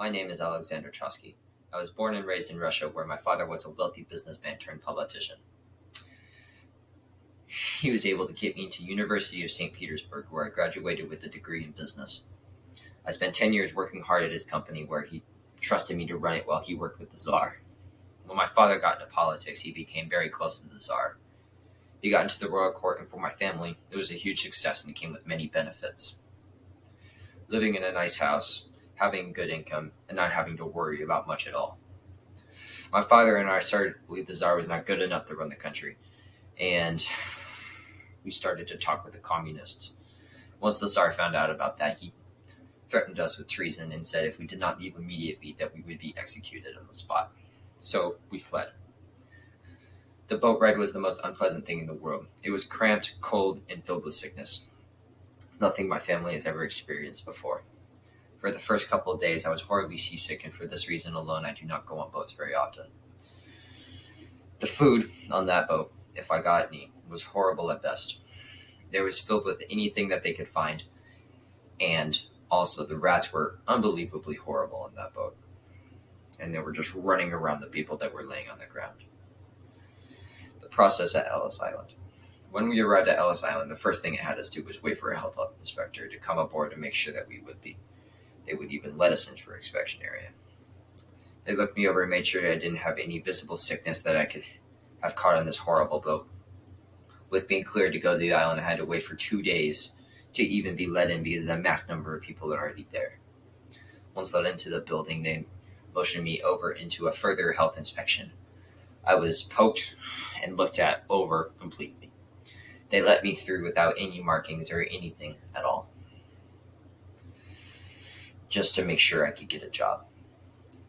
My name is Alexander Trotsky. I was born and raised in Russia, where my father was a wealthy businessman turned politician. He was able to get me into University of St. Petersburg, where I graduated with a degree in business. I spent 10 years working hard at his company, where he trusted me to run it while he worked with the Tsar. When my father got into politics, he became very close to the Tsar. He got into the royal court, and for my family, it was a huge success and it came with many benefits. Living in a nice house, having good income, and not having to worry about much at all. My father and I started to believe the Tsar was not good enough to run the country, and we started to talk with the communists. Once the Tsar found out about that, he threatened us with treason and said if we did not leave immediately that we would be executed on the spot. So we fled. The boat ride was the most unpleasant thing in the world. It was cramped, cold, and filled with sickness. Nothing my family has ever experienced before. For the first couple of days, I was horribly seasick, and for this reason alone, I do not go on boats very often. The food on that boat, if I got any, was horrible at best. It was filled with anything that they could find, and also the rats were unbelievably horrible on that boat. And they were just running around the people that were laying on the ground. The process at Ellis Island. When we arrived at Ellis Island, the first thing it had us do was wait for a health inspector to come aboard to make sure that they would even let us into our inspection area. They looked me over and made sure that I didn't have any visible sickness that I could have caught on this horrible boat. With being cleared to go to the island, I had to wait for 2 days to even be let in because of the mass number of people that are already there. Once let into the building, they motioned me over into a further health inspection. I was poked and looked at over completely. They let me through without any markings or anything at all, just to make sure I could get a job.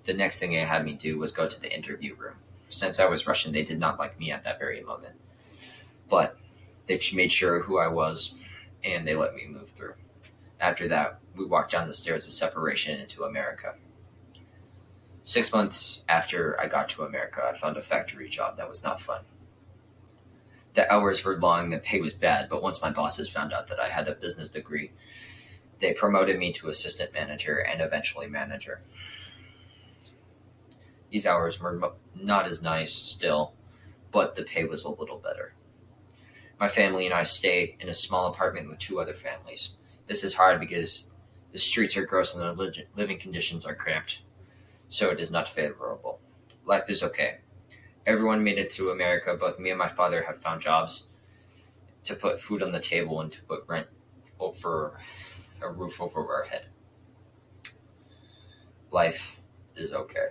The next thing they had me do was go to the interview room. Since I was Russian, they did not like me at that very moment. But they made sure who I was, and they let me move through. After that, we walked down the stairs of separation into America. 6 months after I got to America, I found a factory job that was not fun. The hours were long, the pay was bad, but once my bosses found out that I had a business degree, they promoted me to assistant manager and eventually manager. These hours were not as nice still, but the pay was a little better. My family and I stay in a small apartment with 2 other families. This is hard because the streets are gross and the living conditions are cramped, so it is not favorable. Life is okay. Everyone made it to America. Both me and my father have found jobs to put food on the table and to put rent over a roof over our head. Life is okay.